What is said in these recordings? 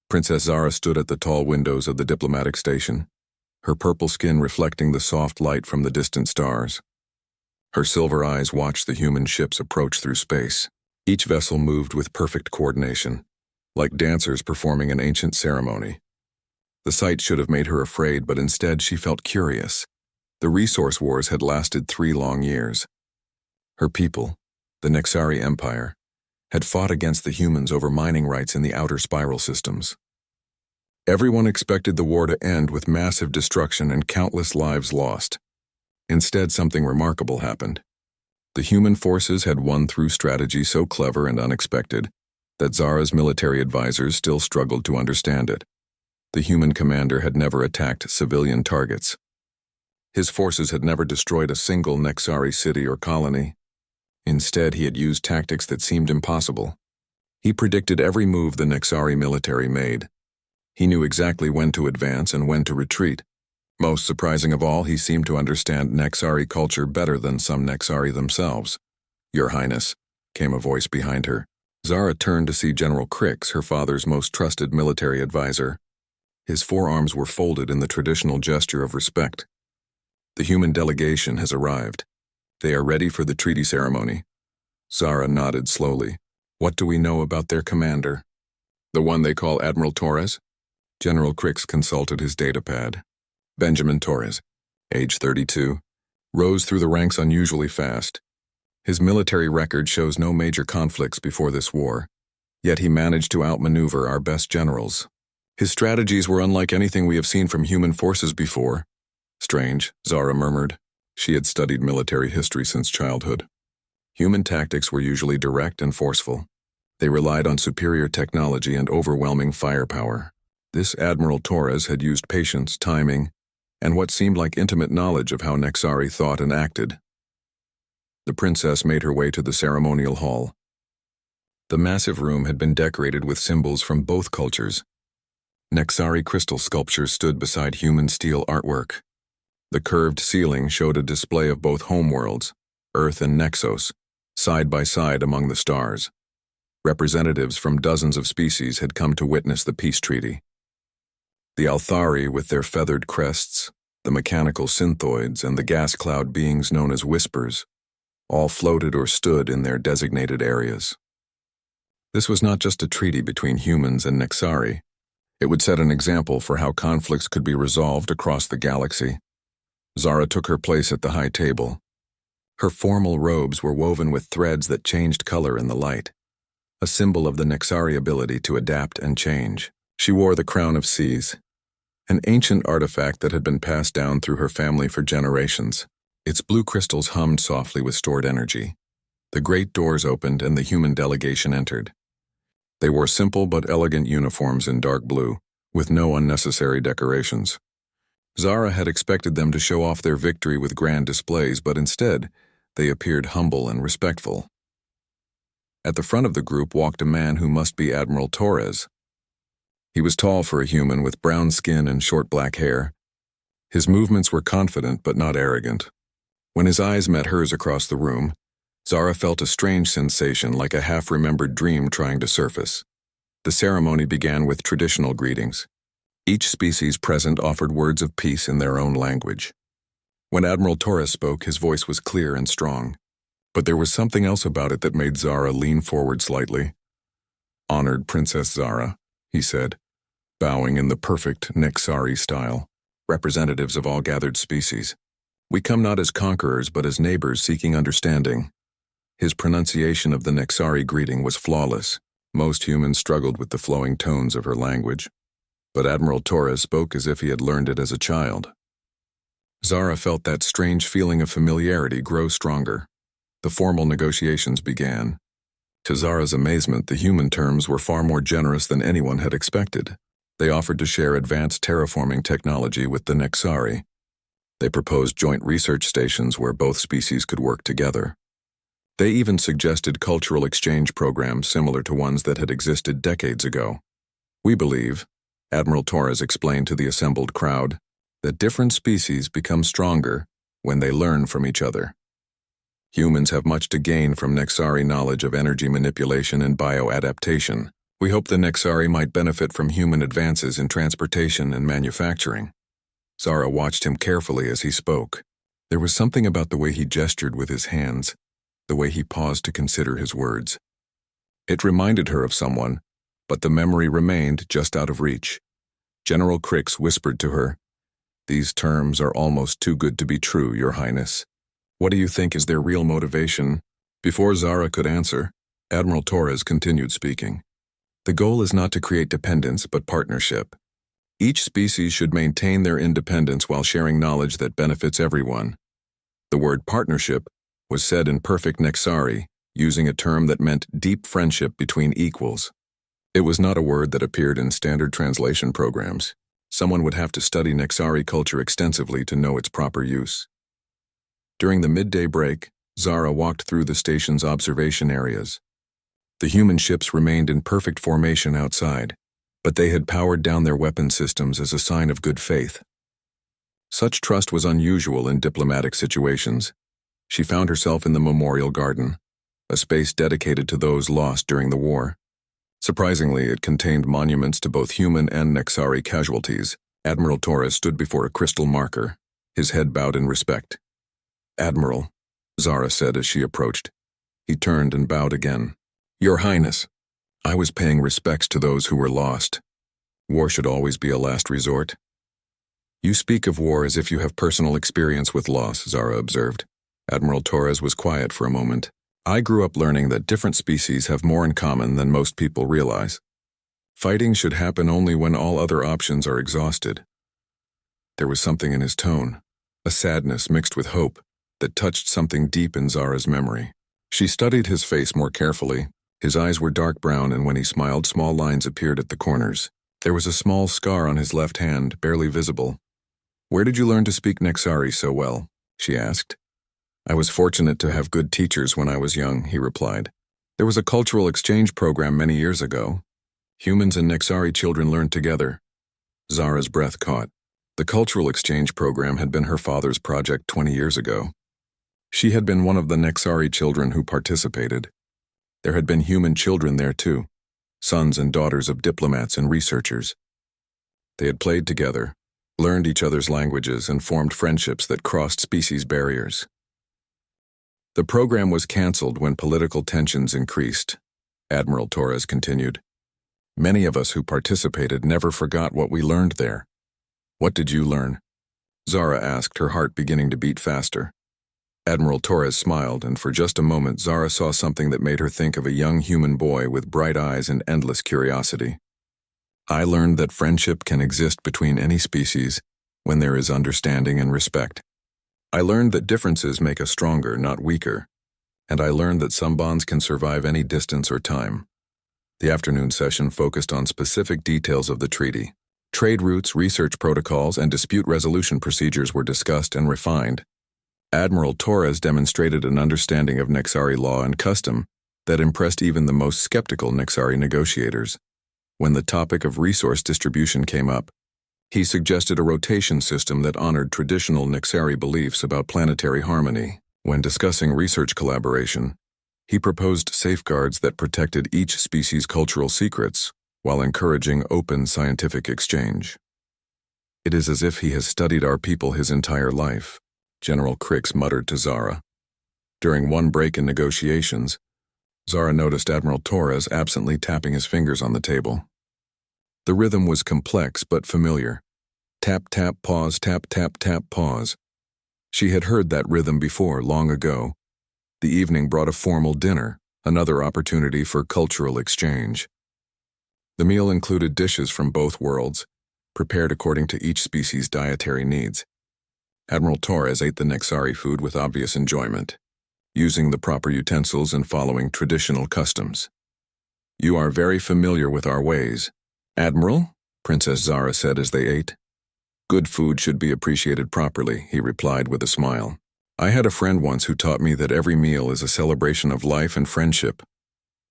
Princess Zara stood at the tall windows of the diplomatic station, her purple skin reflecting the soft light from the distant stars. Her silver eyes watched the human ships approach through space. Each vessel moved with perfect coordination, like dancers performing an ancient ceremony. The sight should have made her afraid, but instead she felt curious. The resource wars had lasted 3 long years. Her people, the Nexari Empire, had fought against the humans over mining rights in the outer spiral systems. Everyone expected the war to end with massive destruction and countless lives lost. Instead, something remarkable happened. The human forces had won through strategy so clever and unexpected that Zara's military advisors still struggled to understand it. The human commander had never attacked civilian targets. His forces had never destroyed a single Nexari city or colony. Instead, he had used tactics that seemed impossible. He predicted every move the Nexari military made. He knew exactly when to advance and when to retreat. Most surprising of all, he seemed to understand Nexari culture better than some Nexari themselves. "Your Highness," came a voice behind her. Zara turned to see General Crix, her father's most trusted military advisor. His forearms were folded in the traditional gesture of respect. "The human delegation has arrived. They are ready for the treaty ceremony." Zara nodded slowly. "What do we know about their commander?" "The one they call Admiral Torres?" General Crix consulted his datapad. "Benjamin Torres, age 32, rose through the ranks unusually fast. His military record shows no major conflicts before this war, yet he managed to outmaneuver our best generals. His strategies were unlike anything we have seen from human forces before." "Strange," Zara murmured. She had studied military history since childhood. Human tactics were usually direct and forceful. They relied on superior technology and overwhelming firepower. This Admiral Torres had used patience, timing, and what seemed like intimate knowledge of how Nexari thought and acted. The princess made her way to the ceremonial hall. The massive room had been decorated with symbols from both cultures. Nexari crystal sculptures stood beside human steel artwork. The curved ceiling showed a display of both homeworlds, Earth and Nexos, side by side among the stars. Representatives from dozens of species had come to witness the peace treaty. The Althari, with their feathered crests, the mechanical synthoids, and the gas cloud beings known as Whispers, all floated or stood in their designated areas. This was not just a treaty between humans and Nexari. It would set an example for how conflicts could be resolved across the galaxy. Zara took her place at the high table. Her formal robes were woven with threads that changed color in the light, a symbol of the Nexari ability to adapt and change. She wore the Crown of Seas, an ancient artifact that had been passed down through her family for generations. Its blue crystals hummed softly with stored energy. The great doors opened and the human delegation entered. They wore simple but elegant uniforms in dark blue, with no unnecessary decorations. Zara had expected them to show off their victory with grand displays, but instead, they appeared humble and respectful. At the front of the group walked a man who must be Admiral Torres. He was tall for a human with brown skin and short black hair. His movements were confident but not arrogant. When his eyes met hers across the room, Zara felt a strange sensation, like a half-remembered dream trying to surface. The ceremony began with traditional greetings. Each species present offered words of peace in their own language. When Admiral Torres spoke, his voice was clear and strong. But there was something else about it that made Zara lean forward slightly. "Honored Princess Zara," he said, bowing in the perfect Nexari style. "Representatives of all gathered species. We come not as conquerors but as neighbors seeking understanding." His pronunciation of the Nexari greeting was flawless. Most humans struggled with the flowing tones of her language. But Admiral Torres spoke as if he had learned it as a child. Zara felt that strange feeling of familiarity grow stronger. The formal negotiations began. To Zara's amazement, the human terms were far more generous than anyone had expected. They offered to share advanced terraforming technology with the Nexari. They proposed joint research stations where both species could work together. They even suggested cultural exchange programs similar to ones that had existed decades ago. "We believe," Admiral Torres explained to the assembled crowd, "that different species become stronger when they learn from each other. Humans have much to gain from Nexari knowledge of energy manipulation and bioadaptation, We hope the Nexari might benefit from human advances in transportation and manufacturing. Zara watched him carefully as he spoke. There was something about the way he gestured with his hands, the way he paused to consider his words. It reminded her of someone, but the memory remained just out of reach. General Crix whispered to her, "These terms are almost too good to be true, Your Highness. What do you think is their real motivation?" Before Zara could answer, Admiral Torres continued speaking. "The goal is not to create dependence, but partnership. Each species should maintain their independence while sharing knowledge that benefits everyone." The word partnership was said in perfect Nexari, using a term that meant deep friendship between equals. It was not a word that appeared in standard translation programs. Someone would have to study Nexari culture extensively to know its proper use. During the midday break, Zara walked through the station's observation areas. The human ships remained in perfect formation outside, but they had powered down their weapon systems as a sign of good faith. Such trust was unusual in diplomatic situations. She found herself in the Memorial Garden, a space dedicated to those lost during the war. Surprisingly, it contained monuments to both human and Nexari casualties. Admiral Torres stood before a crystal marker, his head bowed in respect. "Admiral," Zara said as she approached. He turned and bowed again. "Your Highness, I was paying respects to those who were lost. War should always be a last resort." "You speak of war as if you have personal experience with loss," Zara observed. Admiral Torres was quiet for a moment. "I grew up learning that different species have more in common than most people realize. Fighting should happen only when all other options are exhausted." There was something in his tone, a sadness mixed with hope, that touched something deep in Zara's memory. She studied his face more carefully. His eyes were dark brown, and when he smiled, small lines appeared at the corners. There was a small scar on his left hand, barely visible. "Where did you learn to speak Nexari so well?" she asked. "I was fortunate to have good teachers when I was young," he replied. "There was a cultural exchange program many years ago. Humans and Nexari children learned together." Zara's breath caught. The cultural exchange program had been her father's project 20 years ago. She had been one of the Nexari children who participated. There had been human children there too, sons and daughters of diplomats and researchers. They had played together, learned each other's languages, and formed friendships that crossed species barriers. The program was canceled when political tensions increased, Admiral Torres continued. "Many of us who participated never forgot what we learned there." "What did you learn?" Zara asked, her heart beginning to beat faster. Admiral Torres smiled, and for just a moment Zara saw something that made her think of a young human boy with bright eyes and endless curiosity. "I learned that friendship can exist between any species when there is understanding and respect. I learned that differences make us stronger, not weaker. And I learned that some bonds can survive any distance or time." The afternoon session focused on specific details of the treaty. Trade routes, research protocols, and dispute resolution procedures were discussed and refined. Admiral Torres demonstrated an understanding of Nexari law and custom that impressed even the most skeptical Nexari negotiators. When the topic of resource distribution came up, he suggested a rotation system that honored traditional Nexari beliefs about planetary harmony. When discussing research collaboration, he proposed safeguards that protected each species' cultural secrets while encouraging open scientific exchange. "It is as if he has studied our people his entire life," General Crix muttered to Zara. During one break in negotiations, Zara noticed Admiral Torres absently tapping his fingers on the table. The rhythm was complex but familiar. Tap, tap, pause, tap, tap, tap, pause. She had heard that rhythm before, long ago. The evening brought a formal dinner, another opportunity for cultural exchange. The meal included dishes from both worlds, prepared according to each species' dietary needs. Admiral Torres ate the Nexari food with obvious enjoyment, using the proper utensils and following traditional customs. "You are very familiar with our ways, Admiral," Princess Zara said as they ate. "Good food should be appreciated properly," he replied with a smile. "I had a friend once who taught me that every meal is a celebration of life and friendship."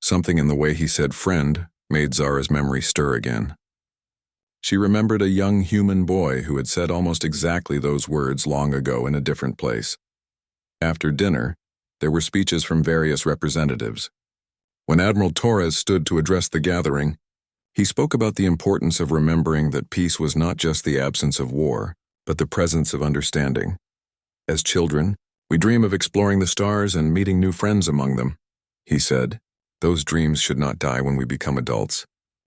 Something in the way he said friend made Zara's memory stir again. She remembered a young human boy who had said almost exactly those words long ago in a different place. After dinner, there were speeches from various representatives. When Admiral Torres stood to address the gathering, he spoke about the importance of remembering that peace was not just the absence of war, but the presence of understanding. As children, we dream of exploring the stars and meeting new friends among them, he said. Those dreams should not die when we become adults.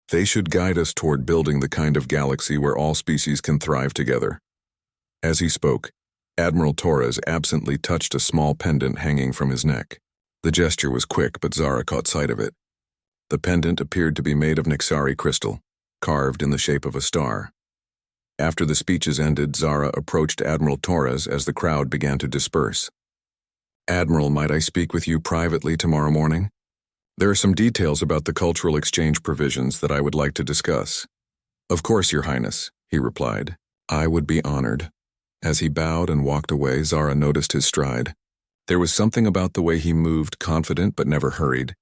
They should guide us toward building the kind of galaxy where all species can thrive together. As he spoke, Admiral Torres absently touched a small pendant hanging from his neck. The gesture was quick, but Zara caught sight of it. The pendant appeared to be made of Nexari crystal, carved in the shape of a star. After the speeches ended, Zara approached Admiral Torres as the crowd began to disperse. "Admiral, might I speak with you privately tomorrow morning? There are some details about the cultural exchange provisions that I would like to discuss." "Of course, Your Highness," he replied. "I would be honored." As he bowed and walked away, Zara noticed his stride. There was something about the way he moved, confident but never hurried,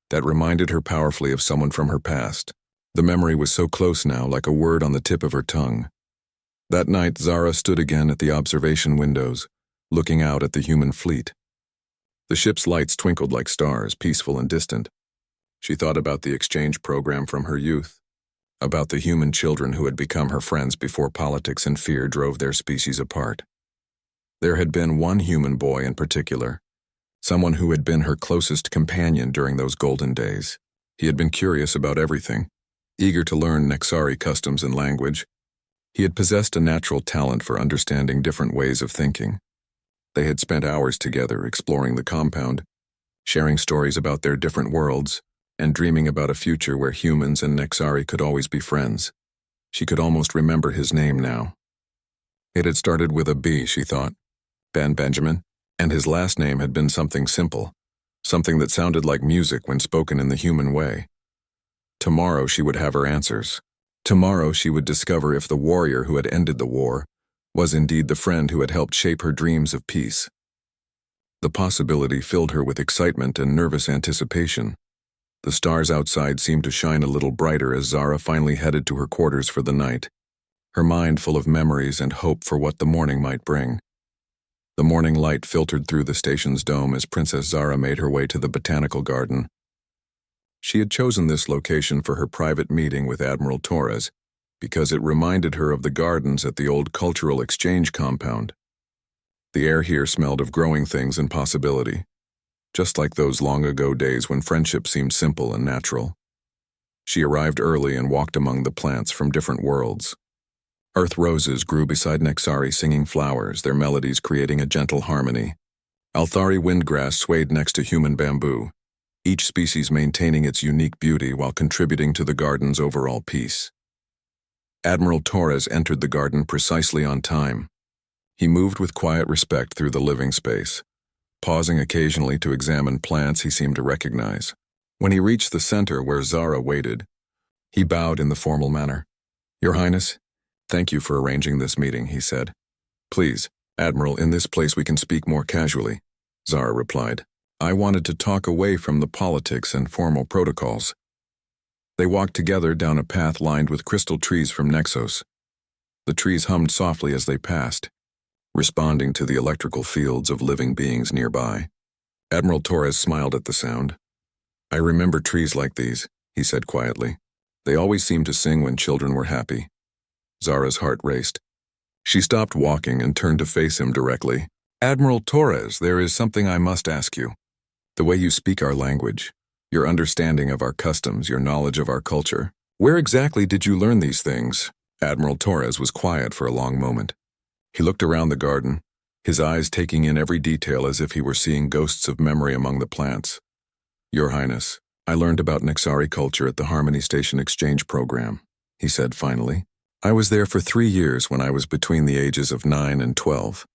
that reminded her powerfully of someone from her past. The memory was so close now, like a word on the tip of her tongue. That night, Zara stood again at the observation windows, looking out at the human fleet. The ship's lights twinkled like stars, peaceful and distant. She thought about the exchange program from her youth, about the human children who had become her friends before politics and fear drove their species apart. There had been one human boy in particular, someone who had been her closest companion during those golden days. He had been curious about everything, eager to learn Nexari customs and language. He had possessed a natural talent for understanding different ways of thinking. They had spent hours together exploring the compound, sharing stories about their different worlds, and dreaming about a future where humans and Nexari could always be friends. She could almost remember his name now. It had started with a B, she thought, Benjamin, and his last name had been something simple, something that sounded like music when spoken in the human way. Tomorrow she would have her answers. Tomorrow she would discover if the warrior who had ended the war was indeed the friend who had helped shape her dreams of peace. The possibility filled her with excitement and nervous anticipation. The stars outside seemed to shine a little brighter as Zara finally headed to her quarters for the night, her mind full of memories and hope for what the morning might bring. The morning light filtered through the station's dome as Princess Zara made her way to the botanical garden. She had chosen this location for her private meeting with Admiral Torres because it reminded her of the gardens at the old cultural exchange compound. The air here smelled of growing things and possibility, just like those long-ago days when friendship seemed simple and natural. She arrived early and walked among the plants from different worlds. Earth roses grew beside Nexari singing flowers, their melodies creating a gentle harmony. Althari windgrass swayed next to human bamboo, each species maintaining its unique beauty while contributing to the garden's overall peace. Admiral Torres entered the garden precisely on time. He moved with quiet respect through the living space, pausing occasionally to examine plants he seemed to recognize. When he reached the center where Zara waited, he bowed in the formal manner. "Your Highness, thank you for arranging this meeting," he said. "Please, Admiral, in this place we can speak more casually," Zara replied. "I wanted to talk away from the politics and formal protocols." They walked together down a path lined with crystal trees from Nexos. The trees hummed softly as they passed, responding to the electrical fields of living beings nearby. Admiral Torres smiled at the sound. "I remember trees like these," he said quietly. "They always seemed to sing when children were happy." Zara's heart raced. She stopped walking and turned to face him directly. "Admiral Torres, there is something I must ask you. The way you speak our language, your understanding of our customs, your knowledge of our culture. Where exactly did you learn these things?" Admiral Torres was quiet for a long moment. He looked around the garden, his eyes taking in every detail as if he were seeing ghosts of memory among the plants. "Your Highness, I learned about Nexari culture at the Harmony Station Exchange Program," he said finally. "I was there for 3 years when I was between the ages of 9 and 12.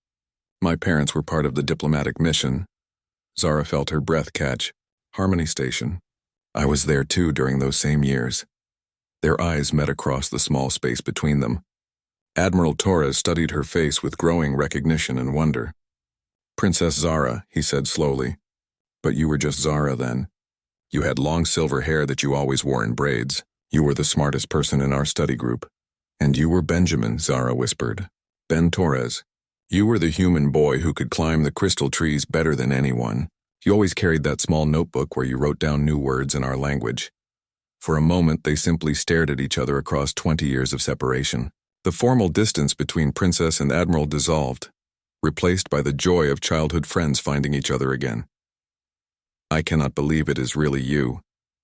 My parents were part of the diplomatic mission." Zara felt her breath catch. "Harmony Station. I was there too during those same years." Their eyes met across the small space between them. Admiral Torres studied her face with growing recognition and wonder. "Princess Zara," he said slowly. "But you were just Zara then. You had long silver hair that you always wore in braids. You were the smartest person in our study group." "And you were Benjamin," Zara whispered. "Ben Torres. You were the human boy who could climb the crystal trees better than anyone. You always carried that small notebook where you wrote down new words in our language. For a moment, they simply stared at each other across 20 years of separation. The formal distance between Princess and Admiral dissolved, replaced by the joy of childhood friends finding each other again. "I cannot believe it is really you,"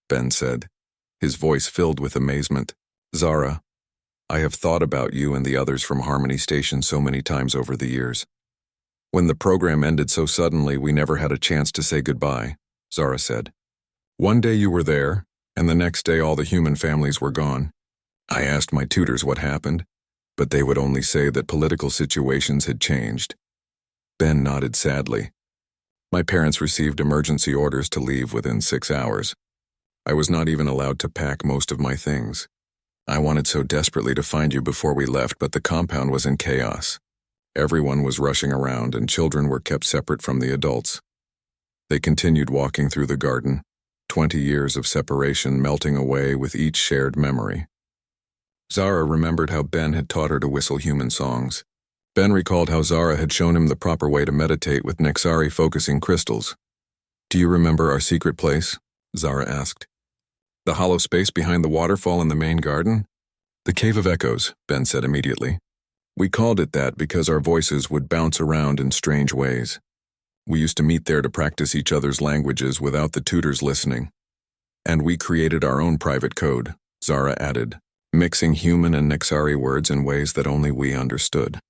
Ben said, his voice filled with amazement. "Zara, I have thought about you and the others from Harmony Station so many times over the years. When the program ended so suddenly, we never had a chance to say goodbye," Zara said. "One day you were there, and the next day all the human families were gone. I asked my tutors what happened, but they would only say that political situations had changed." Ben nodded sadly. "My parents received emergency orders to leave within 6 hours. I was not even allowed to pack most of my things. I wanted so desperately to find you before we left, but the compound was in chaos. Everyone was rushing around, and children were kept separate from the adults." They continued walking through the garden, 20 years of separation melting away with each shared memory. Zara remembered how Ben had taught her to whistle human songs. Ben recalled how Zara had shown him the proper way to meditate with Nexari focusing crystals. "Do you remember our secret place?" Zara asked. "The hollow space behind the waterfall in the main garden?" "The Cave of Echoes," Ben said immediately. "We called it that because our voices would bounce around in strange ways. We used to meet there to practice each other's languages without the tutors listening. And we created our own private code," Zara added, mixing human and Nexari words in ways that only we understood.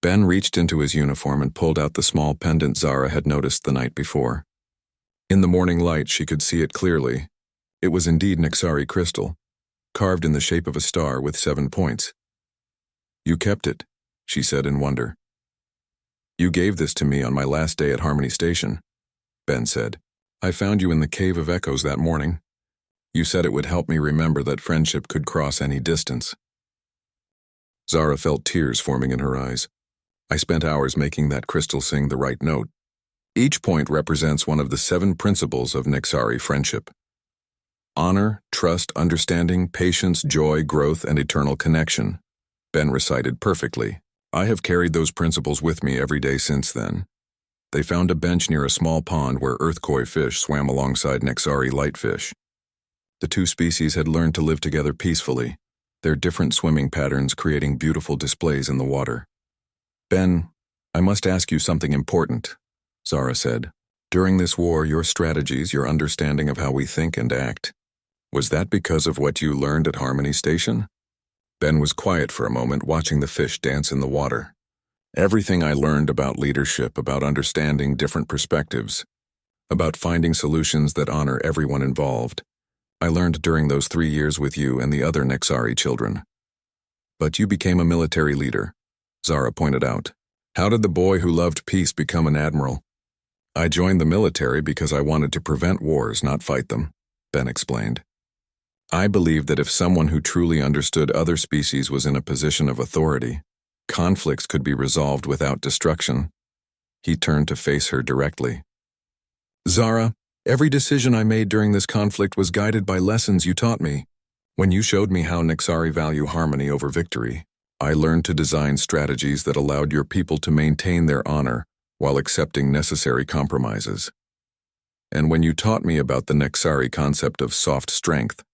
Ben reached into his uniform and pulled out the small pendant Zara had noticed the night before. In the morning light, she could see it clearly. It was indeed Nexari crystal, carved in the shape of a star with 7 points. "You kept it," she said in wonder. "You gave this to me on my last day at Harmony Station," Ben said. "I found you in the Cave of Echoes that morning. You said it would help me remember that friendship could cross any distance." Zara felt tears forming in her eyes. "I spent hours making that crystal sing the right note. Each point represents one of the 7 principles of Nexari friendship. Honor, trust, understanding, patience, joy, growth, and eternal connection," Ben recited perfectly. "I have carried those principles with me every day since then." They found a bench near a small pond where earthkoi fish swam alongside Nexari lightfish. The 2 species had learned to live together peacefully, their different swimming patterns creating beautiful displays in the water. "Ben, I must ask you something important," Zara said. "During this war, your strategies, your understanding of how we think and act, was that because of what you learned at Harmony Station?" Ben was quiet for a moment, watching the fish dance in the water. "Everything I learned about leadership, about understanding different perspectives, about finding solutions that honor everyone involved, I learned during those 3 years with you and the other Nexari children. But you became a military leader," Zara pointed out. "How did the boy who loved peace become an admiral?" "I joined the military because I wanted to prevent wars, not fight them," Ben explained. "I believed that if someone who truly understood other species was in a position of authority, conflicts could be resolved without destruction." He turned to face her directly. "Zara, every decision I made during this conflict was guided by lessons you taught me. When you showed me how Nexari value harmony over victory, I learned to design strategies that allowed your people to maintain their honor while accepting necessary compromises. And when you taught me about the Nexari concept of soft strength,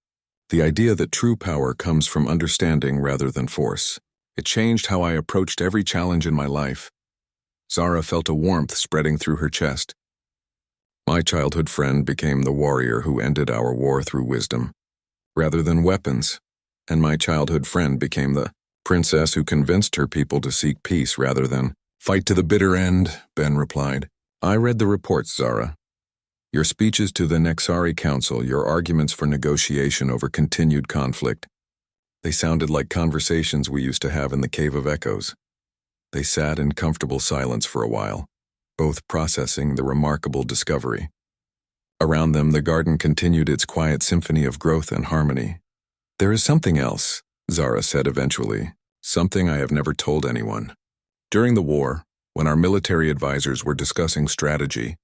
the idea that true power comes from understanding rather than force, it changed how I approached every challenge in my life." Zara felt a warmth spreading through her chest. "My childhood friend became the warrior who ended our war through wisdom, rather than weapons, and my childhood friend became the princess who convinced her people to seek peace rather than fight to the bitter end," Ben replied. "I read the reports, Zara. Your speeches to the Nexari Council, your arguments for negotiation over continued conflict. They sounded like conversations we used to have in the Cave of Echoes." They sat in comfortable silence for a while, both processing the remarkable discovery. Around them, the garden continued its quiet symphony of growth and harmony. "There is something else," Zara said eventually, "something I have never told anyone. During the war, when our military advisors were discussing strategy,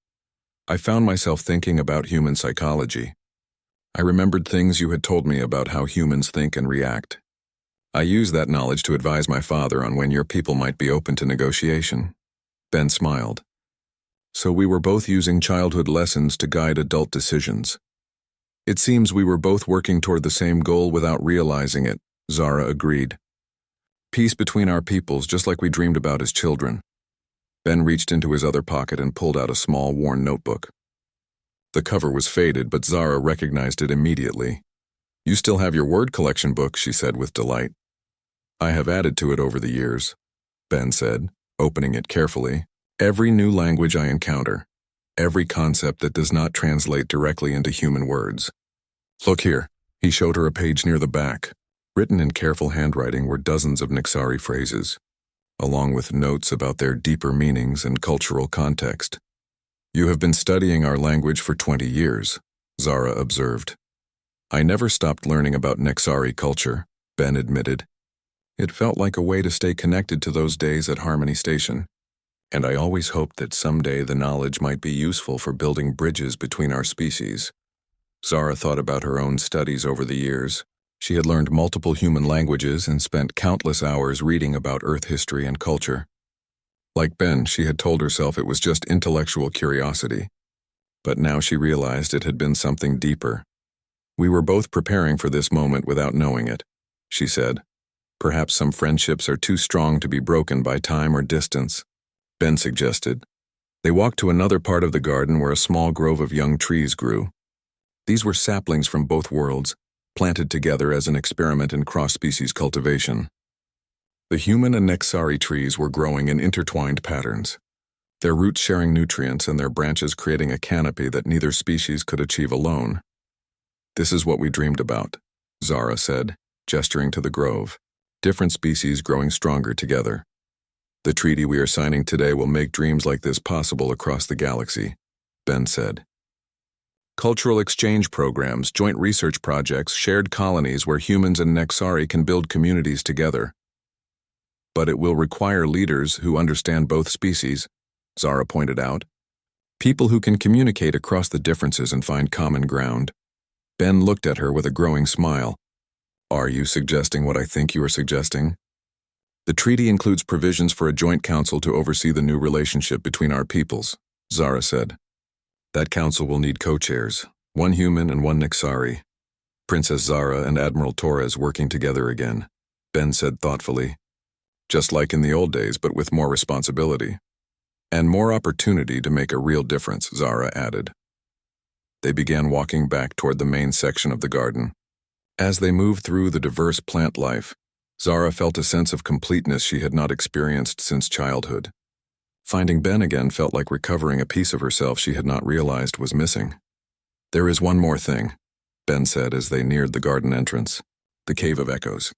I found myself thinking about human psychology. I remembered things you had told me about how humans think and react. I used that knowledge to advise my father on when your people might be open to negotiation." Ben smiled. So we were both using childhood lessons to guide adult decisions. It seems we were both working toward the same goal without realizing it, Zara agreed. Peace between our peoples, just like we dreamed about as children. Ben reached into his other pocket and pulled out a small, worn notebook. The cover was faded, but Zara recognized it immediately. You still have your word collection book, she said with delight. I have added to it over the years, Ben said, opening it carefully. Every new language I encounter, every concept that does not translate directly into human words. Look here, he showed her a page near the back. Written in careful handwriting were dozens of Nixari phrases, along with notes about their deeper meanings and cultural context. You have been studying our language for 20 years, Zara observed. I never stopped learning about Nixari culture, Ben admitted. It felt like a way to stay connected to those days at Harmony Station, and I always hoped that someday the knowledge might be useful for building bridges between our species. Zara thought about her own studies over the years. She had learned multiple human languages and spent countless hours reading about Earth history and culture. Like Ben, she had told herself it was just intellectual curiosity. But now she realized it had been something deeper. We were both preparing for this moment without knowing it, she said. Perhaps some friendships are too strong to be broken by time or distance, Ben suggested. They walked to another part of the garden where a small grove of young trees grew. These were saplings from both worlds, planted together as an experiment in cross-species cultivation. The human and Nixari trees were growing in intertwined patterns, their roots sharing nutrients and their branches creating a canopy that neither species could achieve alone. This is what we dreamed about, Zara said, gesturing to the grove, different species growing stronger together. The treaty we are signing today will make dreams like this possible across the galaxy, Ben said. Cultural exchange programs, joint research projects, shared colonies where humans and Nixari can build communities together. But it will require leaders who understand both species, Zara pointed out. People who can communicate across the differences and find common ground. Ben looked at her with a growing smile. Are you suggesting what I think you are suggesting? The treaty includes provisions for a joint council to oversee the new relationship between our peoples, Zara said. That council will need co-chairs, one human and one Nixari. Princess Zara and Admiral Torres working together again, Ben said thoughtfully. Just like in the old days, but with more responsibility. And more opportunity to make a real difference, Zara added. They began walking back toward the main section of the garden. As they moved through the diverse plant life, Zara felt a sense of completeness she had not experienced since childhood. Finding Ben again felt like recovering a piece of herself she had not realized was missing. There is one more thing, Ben said as they neared the garden entrance, the Cave of Echoes.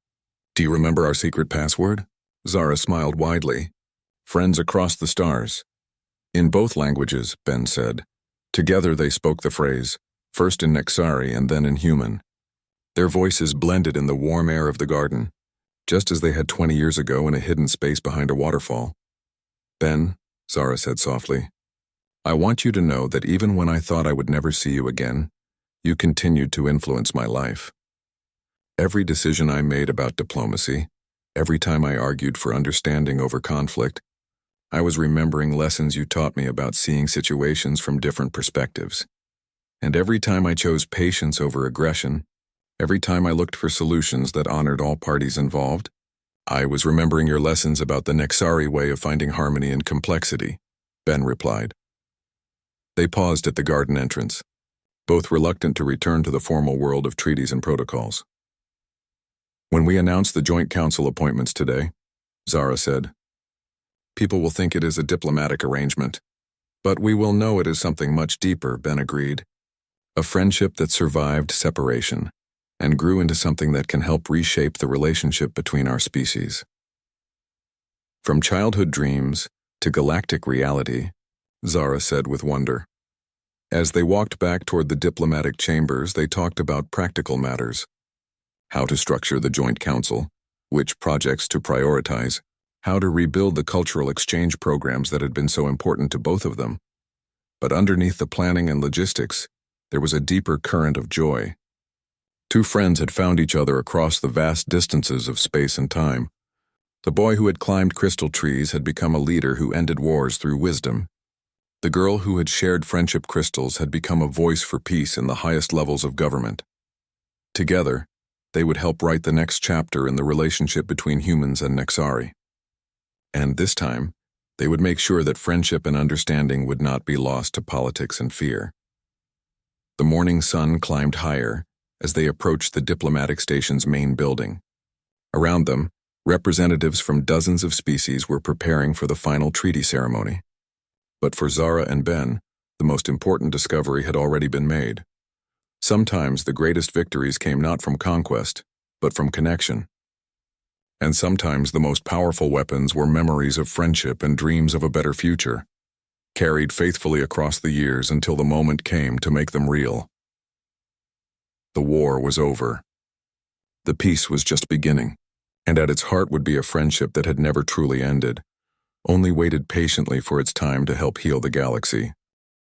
Do you remember our secret password? Zara smiled widely. Friends across the stars. In both languages, Ben said. Together they spoke the phrase, first in Nixari and then in human. Their voices blended in the warm air of the garden, just as they had 20 years ago in a hidden space behind a waterfall. Ben, Zara said softly, I want you to know that even when I thought I would never see you again, you continued to influence my life. Every decision I made about diplomacy, every time I argued for understanding over conflict, I was remembering lessons you taught me about seeing situations from different perspectives. And every time I chose patience over aggression, every time I looked for solutions that honored all parties involved, I was remembering your lessons about the Nixari way of finding harmony in complexity, Ben replied. They paused at the garden entrance, both reluctant to return to the formal world of treaties and protocols. When we announce the joint council appointments today, Zara said, people will think it is a diplomatic arrangement, but we will know it is something much deeper, Ben agreed. A friendship that survived separation and grew into something that can help reshape the relationship between our species. From childhood dreams to galactic reality, Zara said with wonder. As they walked back toward the diplomatic chambers, they talked about practical matters. How to structure the joint council, which projects to prioritize, how to rebuild the cultural exchange programs that had been so important to both of them. But underneath the planning and logistics, there was a deeper current of joy. Two friends had found each other across the vast distances of space and time. The boy who had climbed crystal trees had become a leader who ended wars through wisdom. The girl who had shared friendship crystals had become a voice for peace in the highest levels of government. Together, they would help write the next chapter in the relationship between humans and Nexari. And this time, they would make sure that friendship and understanding would not be lost to politics and fear. The morning sun climbed higher as they approached the diplomatic station's main building. Around them, representatives from dozens of species were preparing for the final treaty ceremony. But for Zara and Ben, the most important discovery had already been made. Sometimes the greatest victories came not from conquest, but from connection. And sometimes the most powerful weapons were memories of friendship and dreams of a better future, carried faithfully across the years until the moment came to make them real. The war was over. The peace was just beginning, and at its heart would be a friendship that had never truly ended, only waited patiently for its time to help heal the galaxy.